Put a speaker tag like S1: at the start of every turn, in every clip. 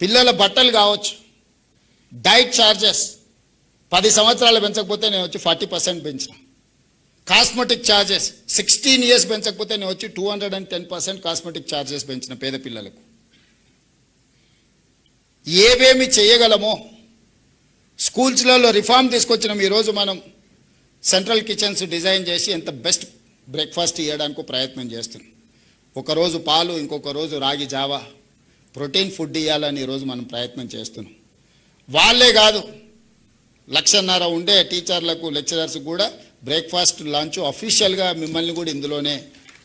S1: పిల్లల బట్టలు కావచ్చు, డైట్ ఛార్జెస్ 10 సంవత్సరాలు పెంచకపోతే నేను వచ్చి 40% పెంచిన. కాస్మెటిక్ ఛార్జెస్ 16 ఇయర్స్ పెంచకపోతే నేను వచ్చి 210% కాస్మెటిక్ ఛార్జెస్ పెంచిన పేద పిల్లలకు. ఏవేమి చేయగలమో స్కూల్స్లలో రిఫార్మ్ తీసుకొచ్చినాం. ఈరోజు మనం సెంట్రల్ కిచెన్స్ డిజైన్ చేసి ఎంత బెస్ట్ బ్రేక్ఫాస్ట్ ఇవ్వడానికి ప్రయత్నం చేస్తున్నాం. ఒకరోజు పాలు, ఇంకొక రోజు రాగి జావా, ప్రోటీన్ ఫుడ్ ఇవ్వాలని ఈరోజు మనం ప్రయత్నం చేస్తున్నాం. వాళ్ళే కాదు, 1.5 లక్ష ఉండే టీచర్లకు, లెక్చరర్స్ కూడా బ్రేక్ఫాస్ట్ లంచ్ అఫీషియల్గా మిమ్మల్ని కూడా ఇందులోనే,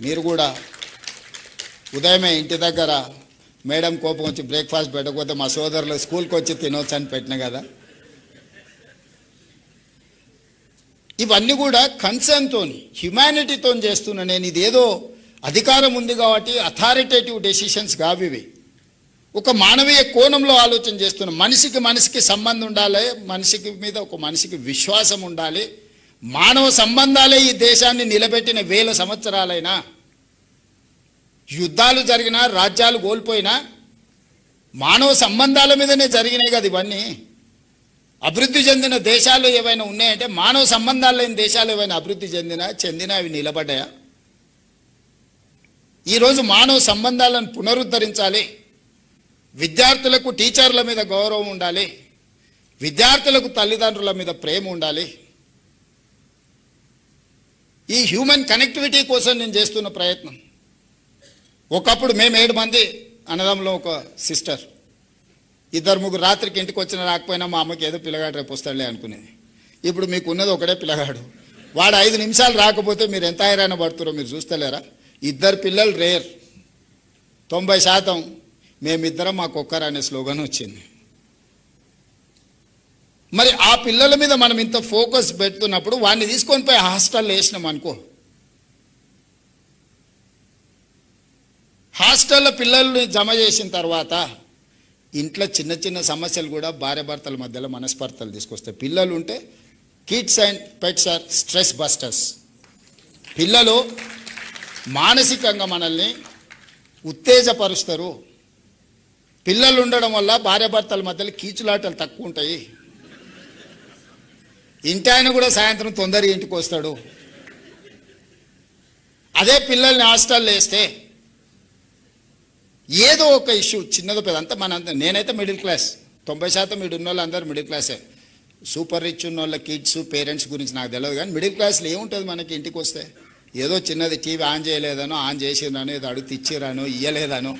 S1: మీరు కూడా ఉదయమే ఇంటి దగ్గర మేడం కోపం వచ్చి బ్రేక్ఫాస్ట్ పెట్టకపోతే మా సోదరులు స్కూల్కి వచ్చి తినొచ్చు అని పెట్టిన కదా. ఇవన్నీ కూడా కన్సర్న్తో, హ్యుమానిటీతో చేస్తున్నా నేను. ఇదేదో అధికారం ఉంది కాబట్టి అథారిటేటివ్ డెసిషన్స్ కావు ఇవి. ఒక మానవీయ కోణంలో ఆలోచన చేస్తున్నాం. మనిషికి సంబంధం ఉండాలి, మనిషికి మీద ఒక మనిషికి విశ్వాసం ఉండాలి. మానవ సంబంధాలే ఈ దేశాన్ని నిలబెట్టిన 1000 సంవత్సరాలైనా. యుద్ధాలు జరిగినా, రాజ్యాలు కోల్పోయినా మానవ సంబంధాల మీదనే జరిగినాయి కదా ఇవన్నీ. అభివృద్ధి చెందిన దేశాలు ఏవైనా ఉన్నాయంటే, మానవ సంబంధాలు లేని దేశాలు ఏవైనా అభివృద్ధి చెందినా అవి నిలబడ్డాయా? ఈరోజు మానవ సంబంధాలను పునరుద్ధరించాలి. విద్యార్థులకు టీచర్ల మీద గౌరవం ఉండాలి, విద్యార్థులకు తల్లిదండ్రుల మీద ప్రేమ ఉండాలి. ఈ హ్యూమన్ కనెక్టివిటీ కోసం నేను చేస్తున్న ప్రయత్నం. ఒకప్పుడు మేము 7 మంది అన్నదమ్ములో ఒక సిస్టర్, 2-3 రాత్రికి ఇంటికి వచ్చిన రాకపోయినా మా అమ్మకి ఏదో పిల్లగాడు రేపు వస్తాడులే అనుకునేది. ఇప్పుడు మీకు ఉన్నది ఒకటే పిల్లగాడు, వాడు 5 నిమిషాలు రాకపోతే మీరు ఎంత హైరాణ పడుతున్నారో మీరు చూస్తలేరా? 2 పిల్లలు రేర్, 90% మేమిద్దరం మాకొక్కరు అనే స్లోగన్ వచ్చింది. మరి ఆ పిల్లల మీద మనం ఇంత ఫోకస్ పెడుతున్నప్పుడు వాడిని తీసుకొని పోయి హాస్టల్లో వేసినాం అనుకో, హాస్టల్లో పిల్లల్ని జమ చేసిన తర్వాత ఇంట్లో చిన్న చిన్న సమస్యలు కూడా భార్యాభర్తల మధ్యలో మనస్పర్ధలు తీసుకొస్తాయి. పిల్లలు ఉంటే kids and pets are stress busters. పిల్లలు మానసికంగా మనల్ని ఉత్తేజపరుస్తారు. పిల్లలు ఉండడం వల్ల భార్యాభర్తల మధ్యలో కీచులాటలు తక్కువ ఉంటాయి. ఇంటి ఆయన కూడా సాయంత్రం తొందరగా ఇంటికి వస్తాడు. అదే పిల్లల్ని హాస్టల్లో వేస్తే ఏదో ఒక ఇష్యూ చిన్నదో పెద్ద అంతా నేనైతే మిడిల్ క్లాస్, 90% ఉన్న వాళ్ళు అందరూ మిడిల్ క్లాసే. సూపర్ రిచ్ ఉన్న వాళ్ళ కిడ్స్ పేరెంట్స్ గురించి నాకు తెలియదు, కానీ మిడిల్ క్లాస్లో ఏముంటుంది మనకి? ఇంటికి వస్తే ఏదో చిన్నది టీవీ ఆన్ చేయలేదనో, ఆన్ చేసిరానో, ఏదో అడుగు ఇచ్చిరానో, ఇయ్యలేదనో,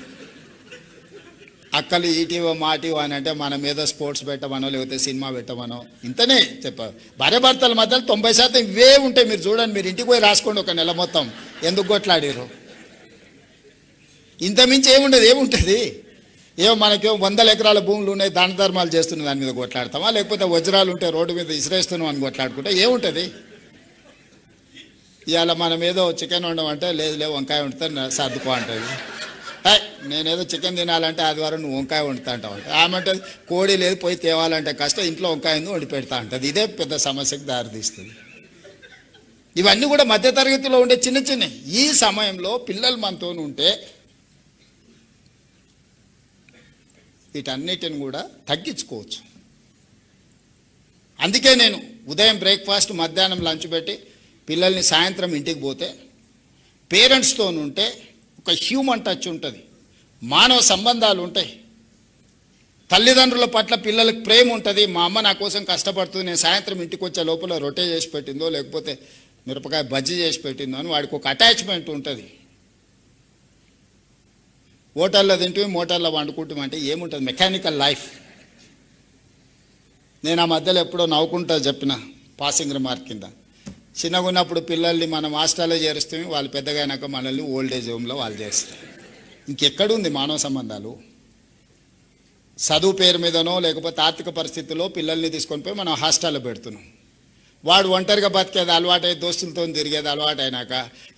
S1: అక్కలు ఈటీవో మాటీవో అని అంటే మనం ఏదో స్పోర్ట్స్ పెట్టమనో లేకపోతే సినిమా పెట్టమనో, ఇంతనే చెప్పారు. భార్యాభర్తల మధ్యలో 90% ఇవే ఉంటాయి. మీరు చూడండి, మీరు ఇంటికి పోయి రాసుకోండి ఒక నెల మొత్తం ఎందుకు కొట్లాడారు. ఇంతమించి ఏముంటుంది? ఏమో మనకేమో 100 ఎకరాల భూములు ఉన్నాయి, దాన ధర్మాలు చేస్తున్న దాని మీద కొట్లాడతామా, లేకపోతే వజ్రాలు ఉంటే రోడ్డు మీద ఇసిరేస్తున్నాం అని కొట్లాడుకుంటే ఏముంటుంది? ఇవాళ మనం ఏదో చికెన్ వండమంటే లేదు వంకాయ వండితే సర్దుకో అంటుంది. నేనేదో చికెన్ తినాలంటే ఆదివారం నువ్వు వంకాయ వండుతా అంటావు అంటే, ఆమె అంటే కోడి లేదు పోయి తేవాలంటే కష్టం, ఇంట్లో వంకాయ వండి పెడతా అంటుంది. ఇదే పెద్ద సమస్యకు దారితీస్తుంది. ఇవన్నీ కూడా మధ్యతరగతిలో ఉండే చిన్న ఈ సమయంలో పిల్లలు మనతో ఉంటే వీటన్నిటిని కూడా తగ్గించుకోవచ్చు. అందుకే నేను ఉదయం బ్రేక్ఫాస్ట్, మధ్యాహ్నం లంచ్ పెట్టి పిల్లల్ని సాయంత్రం ఇంటికి పోతే పేరెంట్స్తో ఉంటే ఒక హ్యూమన్ టచ్ ఉంటుంది, మానవ సంబంధాలు ఉంటాయి, తల్లిదండ్రుల పట్ల పిల్లలకు ప్రేమ ఉంటుంది. మా అమ్మ నా కోసం కష్టపడుతుంది, నేను సాయంత్రం ఇంటికి వచ్చే లోపల రొట్టె చేసి పెట్టిందో లేకపోతే మిరపకాయ బజ్జీ చేసి పెట్టిందో అని వాడికి ఒక అటాచ్మెంట్ ఉంటుంది. హోటల్లో తింటూ మోటార్లో వండుకుంటామంటే ఏముంటుంది? Mechanical life. నేను ఆ మధ్యలో ఎప్పుడో నవ్వుకుంటా చెప్పిన పాసింగ్ రిమార్క్ కింద, చిన్నగా ఉన్నప్పుడు పిల్లల్ని మనం హాస్టల్లో చేరుస్తే వాళ్ళు పెద్దగా అయినాక మనల్ని ఓల్డేజ్ హోమ్లో వాళ్ళు చేస్తారు. ఇంకెక్కడుంది మానవ సంబంధాలు? చదువు పేరు మీదనో లేకపోతే ఆర్థిక పరిస్థితుల్లో పిల్లల్ని తీసుకొని పోయి మనం హాస్టల్లో పెడుతున్నాం. వాడు ఒంటరిగా బతికేది అలవాటై దోస్తులతో తిరిగేది అలవాటు అయినాక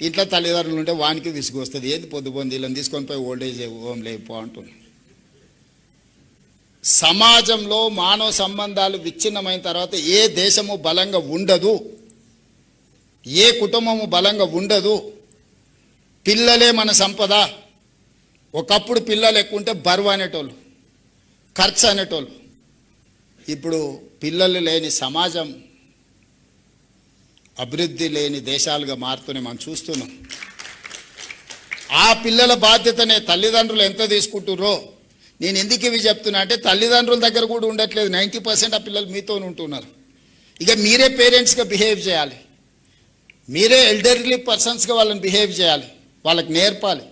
S1: ఇంట్లో తల్లిదండ్రులు ఉంటే వానికి విసుగొస్తుంది. ఏది పొద్దుపోంది వీళ్ళని తీసుకొని పోయి ఓల్డేజ్ హోమ్ లేపో అంటున్నాం. సమాజంలో మానవ సంబంధాలు విచ్ఛిన్నమైన తర్వాత ఏ దేశము బలంగా ఉండదు, ఏ కుటుంబము బలంగా ఉండదు. పిల్లలే మన సంపద. ఒకప్పుడు పిల్లలు ఎక్కువ ఉంటే బరువు అనేటోళ్ళు, ఖర్చు అనేటోళ్ళు. ఇప్పుడు పిల్లలు లేని సమాజం, అభివృద్ధి లేని దేశాలుగా మారుతూనే మనం చూస్తున్నాం. ఆ పిల్లల బాధ్యతనే తల్లిదండ్రులు ఎంత తీసుకుంటుర్రో, నేను ఎందుకు ఇవి చెప్తున్నా అంటే తల్లిదండ్రుల దగ్గర కూడా ఉండట్లేదు. 90% ఆ పిల్లలు మీతో ఉంటున్నారు. ఇక మీరే పేరెంట్స్గా బిహేవ్ చేయాలి, మీరే ఎల్డర్లీ పర్సన్స్గా వాళ్ళని బిహేవ్ చేయాలి, వాళ్ళకి నేర్పాలి.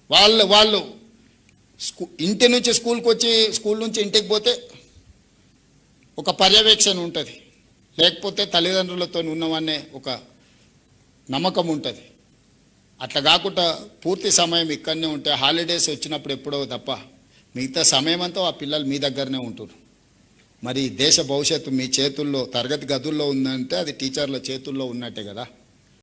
S1: వాళ్ళు ఇంటి నుంచి స్కూల్కి వచ్చి స్కూల్ నుంచి ఇంటికి పోతే ఒక పర్యవేక్షణ ఉంటుంది, లేకపోతే తల్లిదండ్రులతో ఉన్నామనే ఒక నమ్మకం ఉంటుంది. అట్లా కాకుండా పూర్తి సమయం ఇక్కడనే ఉంటే హాలిడేస్ వచ్చినప్పుడు ఎప్పుడో తప్ప మిగతా సమయం అంతా ఆ పిల్లలు మీ దగ్గరనే ఉంటారు. మరి దేశ భవిష్యత్తు మీ చేతుల్లో, తరగతి గదుల్లో ఉందంటే అది టీచర్ల చేతుల్లో ఉన్నట్టే కదా.